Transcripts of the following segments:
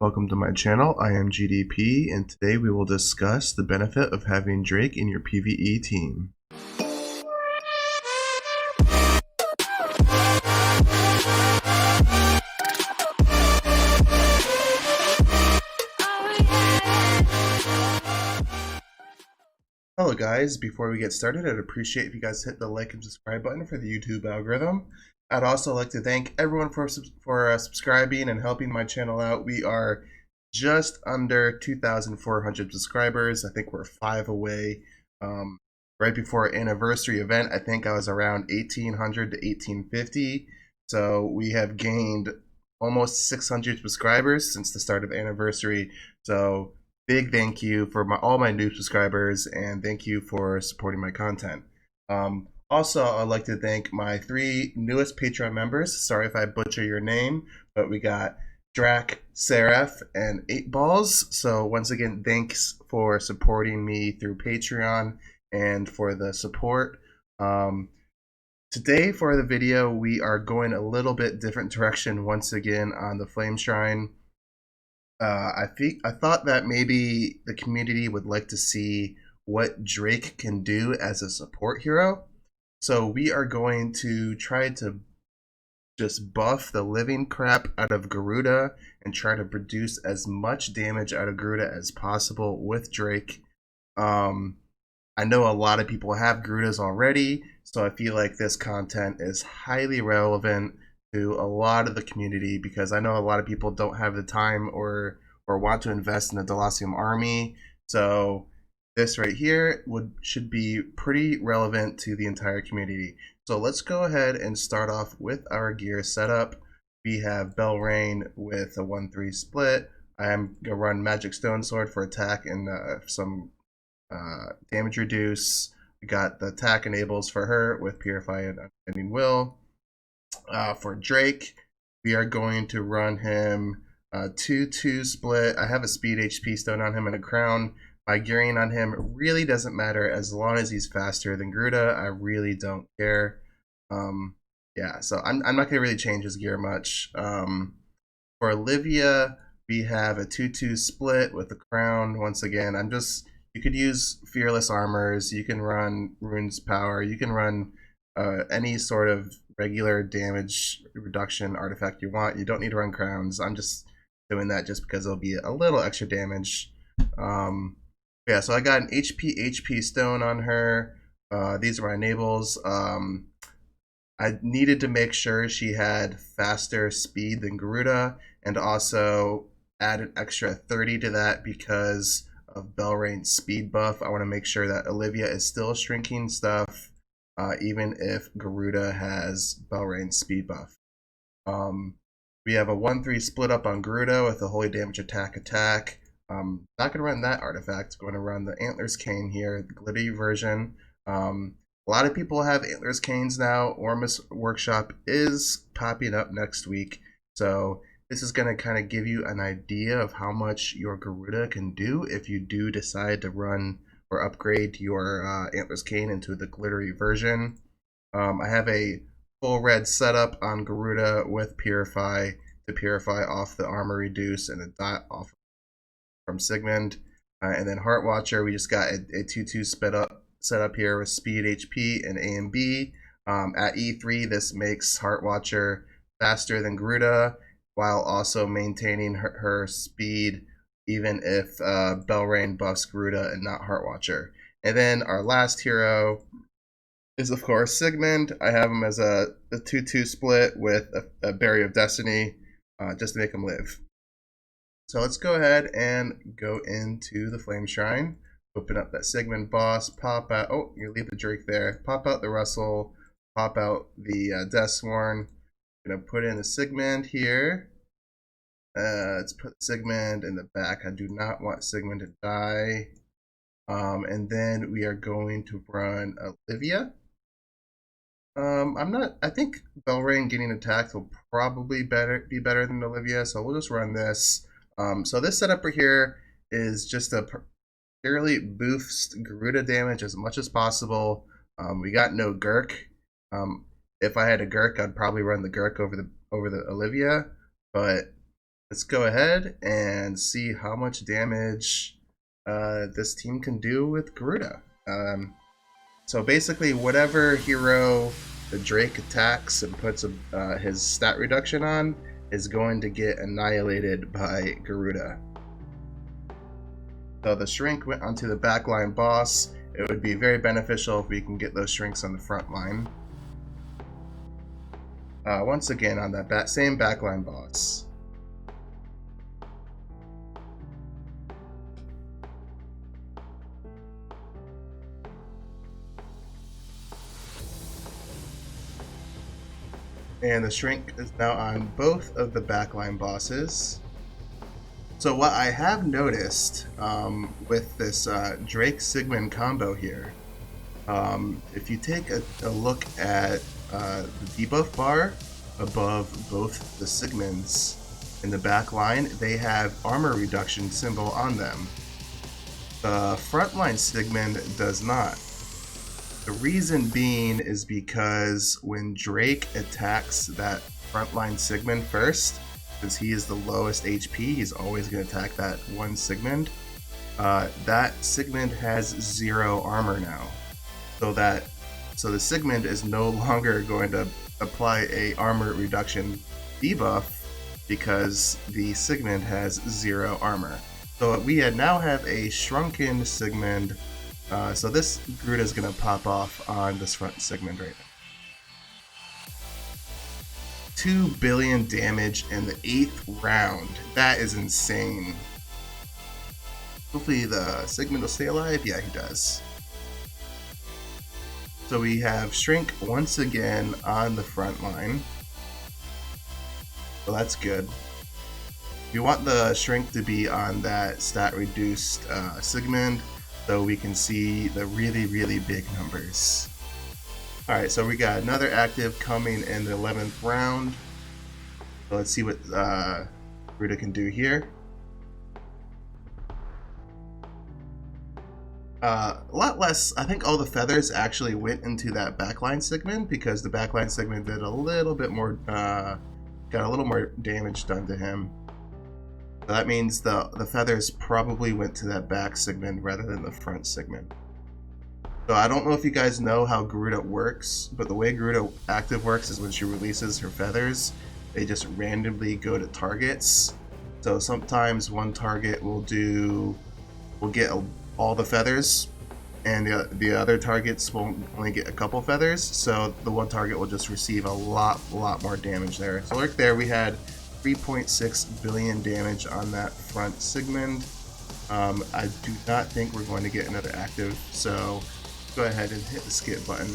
Welcome to my channel. I am GDP, and today we will discuss the benefit of having Drake in your PvE team. Hello guys, before we get started, I'd appreciate if you guys hit the like and subscribe button for the YouTube algorithm. I'd also like to thank everyone for subscribing and helping my channel out. We are just under 2,400 subscribers. I think we're 5 away. Right before our anniversary event, I think I was around 1,800 to 1,850. So we have gained almost 600 subscribers since the start of anniversary. So big thank you for all my new subscribers, and thank you for supporting my content. Also, I'd like to thank my 3 newest Patreon members. Sorry if I butcher your name, but we got Drac, Seraph, and 8 Balls. So once again, thanks for supporting me through Patreon and for the support. Today for the video, we are going a little bit different direction once again on the Flame Shrine. I thought that maybe the community would like to see what Drake can do as a support hero. So we are going to try to just buff the living crap out of Garuda and try to produce as much damage out of Garuda as possible with Drake. I know a lot of people have Garudas already, so I feel like this content is highly relevant to a lot of the community, because I know a lot of people don't have the time or want to invest in the Delacium army. So this right here should be pretty relevant to the entire community. So let's go ahead and start off with our gear setup. We have Belrain with a 1-3 split. I am gonna run Magic Stone Sword for attack and some damage reduce. We got the attack enables for her with Purify and Unending Will. For Drake, we are going to run him 2-2 split. I have a speed HP stone on him and a crown. My gearing on him really doesn't matter as long as he's faster than Garuda. I really don't care. Yeah, so I'm not going to really change his gear much. For Olivia, we have a 2-2 split with the crown. Once again, you could use Fearless Armors, you can run Rune's Power, you can run any sort of regular damage reduction artifact you want. You don't need to run crowns. I'm just doing that just because it'll be a little extra damage. Yeah, so I got an HP stone on her. These are my enables. I needed to make sure she had faster speed than Garuda, and also add an extra 30 to that because of Belrain's speed buff. I want to make sure that Olivia is still shrinking stuff, even if Garuda has Belrain's speed buff. We have a 1-3 split up on Garuda with a holy damage attack. Not going to run that artifact. Going to run the Antlers Cane here, the glittery version. A lot of people have Antlers Canes now. Ormus Workshop is popping up next week, so this is going to kind of give you an idea of how much your Garuda can do if you do decide to run or upgrade your Antlers Cane into the glittery version. I have a full red setup on Garuda with Purify to purify off the armor reduce and a dot off from Sigmund. And then Heart Watcher, we just got a 2-2 set up here with speed, HP, and A and B. At E3, this makes Heart Watcher faster than Garuda while also maintaining her speed, even if Belrain buffs Garuda and not Heart Watcher. And then our last hero is, of course, Sigmund. I have him as a 2-2 split with a Barrier of Destiny, just to make him live. So let's go ahead and go into the Flame Shrine. Open up that Sigmund boss, pop out, oh, you leave the Drake there, pop out the Russell, pop out the Deathsworn. I'm going to put in the Sigmund here. Let's put Sigmund in the back. I do not want Sigmund to die. And then we are going to run Olivia. I think Belrain getting attacked will probably be better than Olivia, so we'll just run this. So this setup right here is just a fairly boost Garuda damage as much as possible. We got no Gurk. If I had a Gurk, I'd probably run the Gurk over the Olivia, but let's go ahead and see how much damage this team can do with Garuda. So basically, whatever hero the Drake attacks and puts his stat reduction on is going to get annihilated by Garuda. So the shrink went onto the backline boss. It would be very beneficial if we can get those shrinks on the front line. Once again, on that same backline boss. And the shrink is now on both of the backline bosses. So what I have noticed with this Drake Sigmund combo here, if you take a look at the debuff bar above both the Sigmunds in the back line, they have armor reduction symbol on them. The frontline Sigmund does not. The reason being is because when Drake attacks that frontline Sigmund first, since he is the lowest HP, he's always going to attack that one Sigmund. That Sigmund has 0 armor now. So the Sigmund is no longer going to apply a armor reduction debuff because the Sigmund has 0 armor. So we now have a shrunken Sigmund. So this Garuda is going to pop off on this front Sigmund right now. 2 billion damage in the 8th round. That is insane. Hopefully the Sigmund will stay alive. Yeah, he does. So we have Shrink once again on the front line. So that's good. We want the Shrink to be on that stat reduced Sigmund, so we can see the really, really big numbers. Alright, so we got another active coming in the 11th round. So let's see what Garuda can do here. A lot less, I think all the feathers actually went into that backline Sigmund because the backline Sigmund did a little bit more, got a little more damage done to him. So that means the feathers probably went to that back Sigmund rather than the front Sigmund. So I don't know if you guys know how Garuda works, but the way Garuda active works is when she releases her feathers, they just randomly go to targets. So sometimes one target will get all the feathers, and the other targets will only get a couple feathers. So the one target will just receive a lot more damage there. So look there, we had 3.6 billion damage on that front Sigmund. I do not think we're going to get another active, so go ahead and hit the skip button.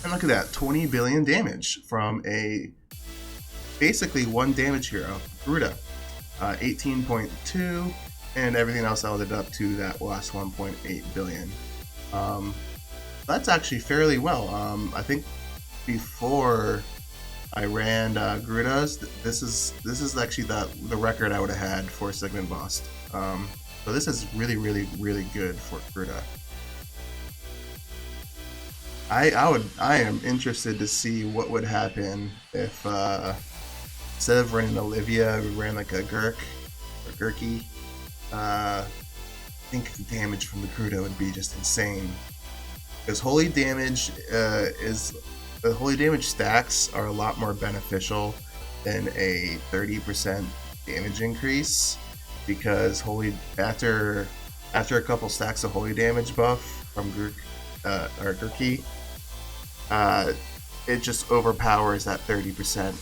And look at that, 20 billion damage from a basically one damage hero, Garuda. 18.2, and everything else added up to that last 1.8 billion. That's actually fairly well. I think before I ran Garuda's, this is actually the record I would have had for Sigmund boss. So this is really good for Garuda. I am interested to see what would happen if instead of running Olivia, we ran like a Gurk or Gurky. I think the damage from the Garuda would be just insane. Because holy damage the holy damage stacks are a lot more beneficial than a 30% damage increase, because after a couple stacks of holy damage buff from Gurk or Gurky, it just overpowers that 30%.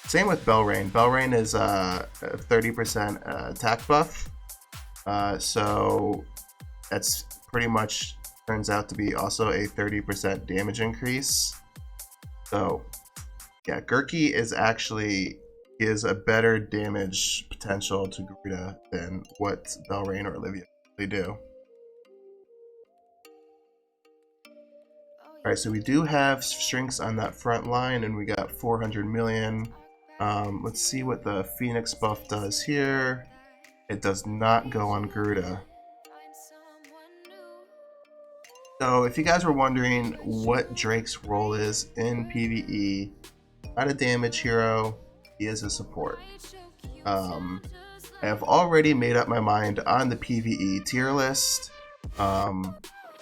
Same with Belrain. Belrain is a 30% attack buff, so that's pretty much turns out to be also a 30% damage increase. So yeah, Gurky is a better damage potential to Garuda than what Belrain or Olivia really do. Alright, so we do have shrinks on that front line, and we got 400 million. Let's see what the Phoenix buff does here. It does not go on Garuda. So if you guys were wondering what Drake's role is in PvE, not a damage hero, he is a support. I have already made up my mind on the PvE tier list.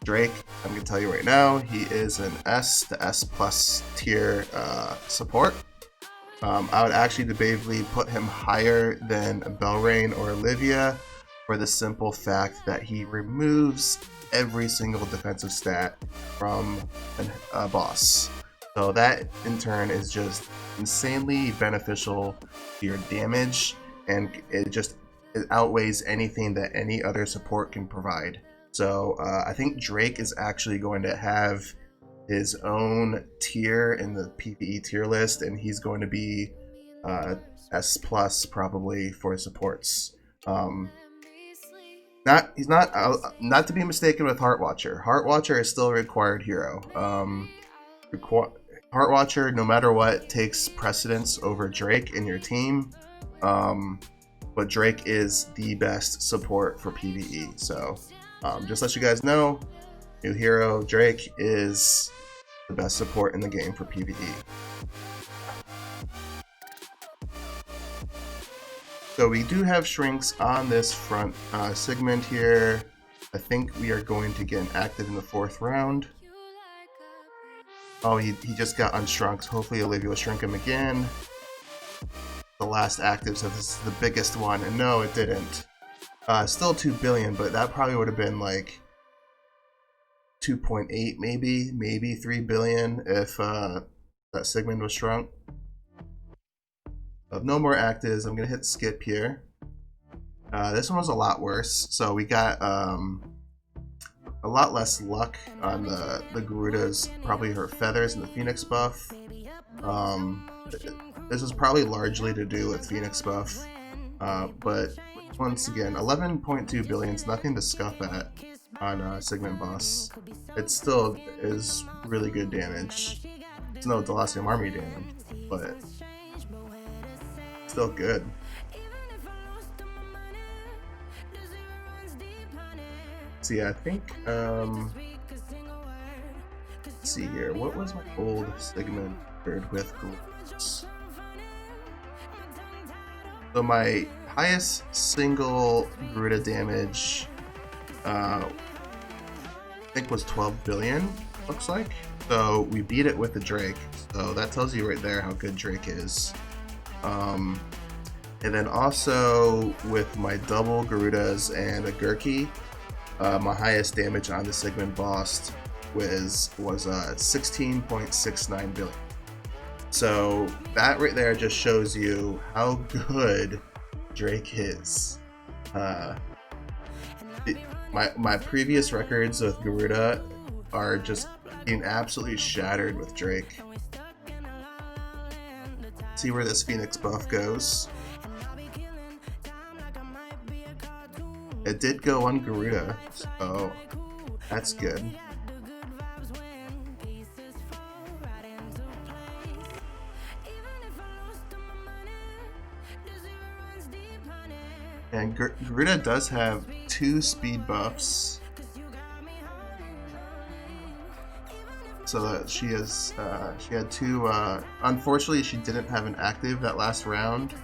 Drake, I'm going to tell you right now, he is an S to S plus tier support. I would actually debatably put him higher than Belrain or Olivia for the simple fact that he removes every single defensive stat from a boss. So that in turn is just insanely beneficial to your damage, and it outweighs anything that any other support can provide. So I think Drake is actually going to have his own tier in the PvE tier list, and he's going to be S plus probably for supports. He's not to be mistaken with Heartwatcher. Heartwatcher is still a required hero. Heartwatcher, no matter what, takes precedence over Drake in your team. But Drake is the best support for PvE. So just let you guys know, new hero Drake is the best support in the game for PvE. So we do have shrinks on this front segment here. I think we are going to get active in the 4th round. Oh, he just got unshrunk. So hopefully Olivia will shrink him again. The last active, so this is the biggest one. And no, it didn't. Still 2 billion, but that probably would have been like 2.8 maybe 3 billion if that segment was shrunk. No more actives. I'm gonna hit skip here. This one was a lot worse, so we got a lot less luck on the Garuda's, probably her feathers and the Phoenix buff. This is probably largely to do with Phoenix buff, but once again, 11.2 billion is nothing to scuff at on Segment Boss. It still is really good damage. It's no Delacium Army damage, but still good. So yeah, I think let's see here. What was my old segment with Garudas? So my highest single Garuda damage I think was 12 billion, looks like. So we beat it with the Drake. So that tells you right there how good Drake is. And then also with my double Garudas and a Gurki, my highest damage on the segment boss was 16.69 billion. So that right there just shows you how good Drake is. My previous records with Garuda are just being absolutely shattered with Drake. See where this Phoenix buff goes. It did go on Garuda, so that's good. And Garuda does have 2 speed buffs. So that she had 2, unfortunately she didn't have an active that last round.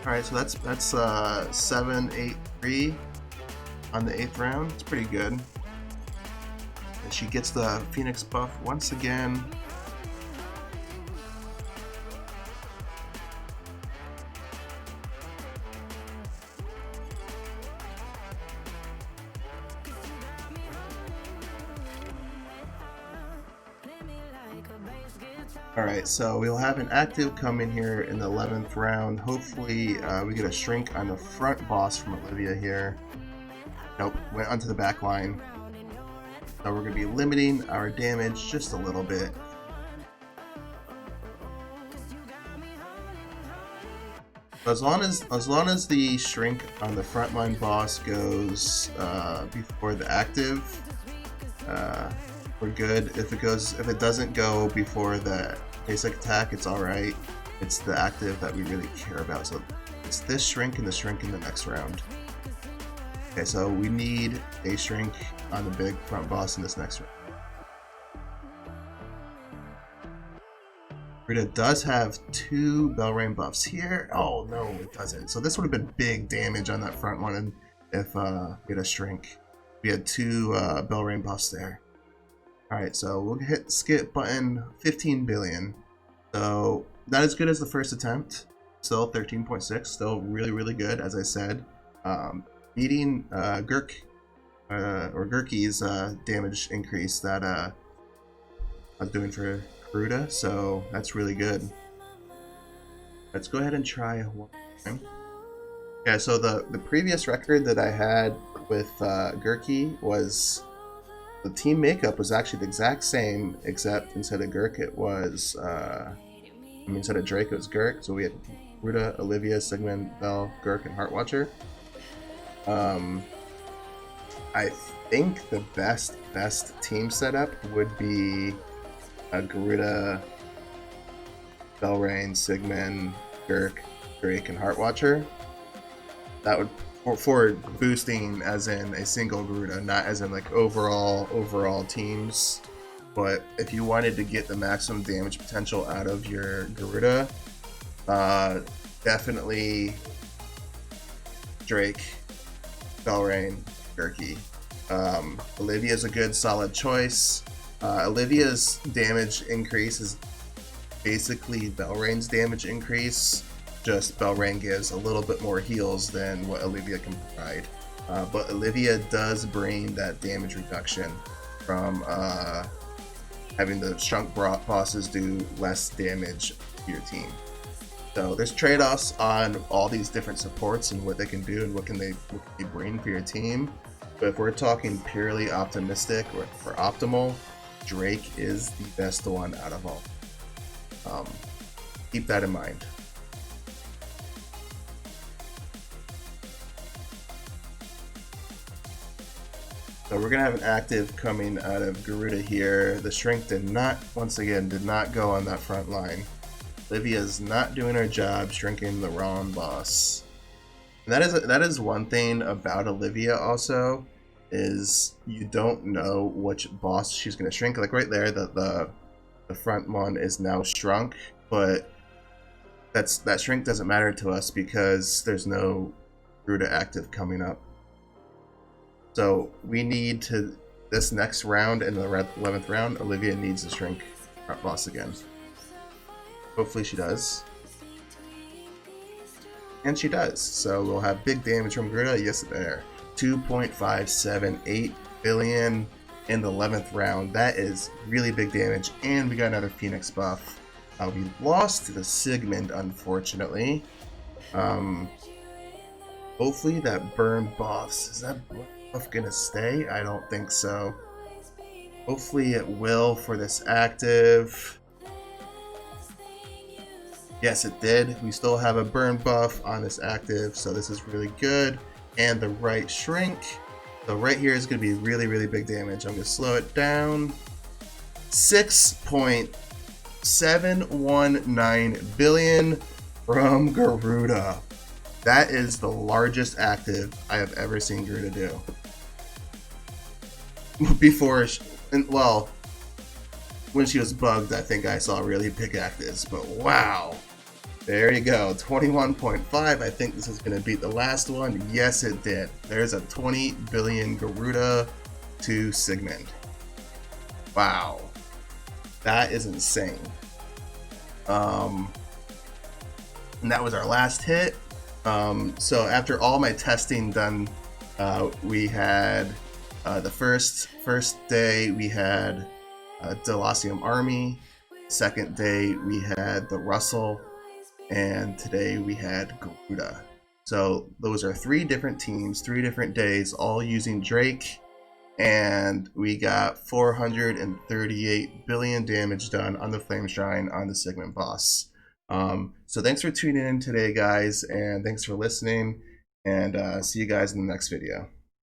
Alright, so that's 7-8-3 on the 8th round. It's pretty good. And she gets the Phoenix buff once again. Alright, so we'll have an active come in here in the 11th round. Hopefully we get a shrink on the front boss from Olivia here. Nope, went onto the back line. So we're going to be limiting our damage just a little bit. As long as the shrink on the frontline boss goes before the active, we're good. If it doesn't go before the basic attack, it's alright. It's the active that we really care about. So it's this shrink and the shrink in the next round. Okay, so we need a shrink on the big front boss in this next round. Garuda does have 2 Belrain buffs here. Oh no, it doesn't. So this would have been big damage on that front one if we had a shrink. We had 2 Belrain buffs there. Alright, so we'll hit skip button 15 billion. So not as good as the first attempt. Still 13.6, still really, really good, as I said. Beating Gurky's damage increase that I was doing for Garuda, so that's really good. Let's go ahead and try one time. Yeah, so the previous record that I had with Gurky was the team makeup was actually the exact same, except instead of Gurk it was instead of Drake it was Gurk. So we had Garuda, Olivia, Sigmund, Bell, Gurk, and Heartwatcher. I think the best team setup would be a Garuda, Belrain, Sigmund, Gurk, Drake, and Heartwatcher. That would for boosting as in a single Garuda, not as in like overall teams. But if you wanted to get the maximum damage potential out of your Garuda, definitely Drake, Belrain, Gurky. Olivia's a good solid choice. Olivia's damage increase is basically Belrain's damage increase, just Belrain gives a little bit more heals than what Olivia can provide. But Olivia does bring that damage reduction from having the shrunk bosses do less damage to your team. So there's trade-offs on all these different supports and what they can do and what can they bring for your team. But if we're talking purely optimistic or for optimal, Drake is the best one out of all. Keep that in mind. So we're gonna have an active coming out of Garuda here. The shrink did not go on that front line. Olivia's not doing her job shrinking the wrong boss. And that is one thing about Olivia also, is you don't know which boss she's gonna shrink. Like right there, the front one is now shrunk, but that shrink doesn't matter to us because there's no Garuda active coming up. So we need to, this next round in the 11th round, Olivia needs to shrink front boss again. Hopefully she does. And she does. So we'll have big damage from Garuda. Yes, there. 2.578 billion in the 11th round. That is really big damage. And we got another Phoenix buff. We lost to the Sigmund, unfortunately. Hopefully that burn buffs. Is that buff gonna stay? I don't think so. Hopefully it will for this active. Yes, it did. We still have a burn buff on this active, so this is really good. And the right shrink. So right here is going to be really, really big damage. I'm going to slow it down. 6.719 billion from Garuda. That is the largest active I have ever seen Garuda do. Before, well, when she was bugged, I think I saw really big actives, but wow. There you go, 21.5. I think this is going to beat the last one. Yes, it did. There's a 20 billion Garuda to Sigmund. Wow. That is insane. And that was our last hit. So after all my testing done, we had the first day we had Delasium Army. Second day we had the Russell. And today we had Garuda. So those are 3 different teams, 3 different days, all using Drake. And we got 438 billion damage done on the Flame Shrine on the Sigmund boss. So thanks for tuning in today, guys, and thanks for listening. And see you guys in the next video.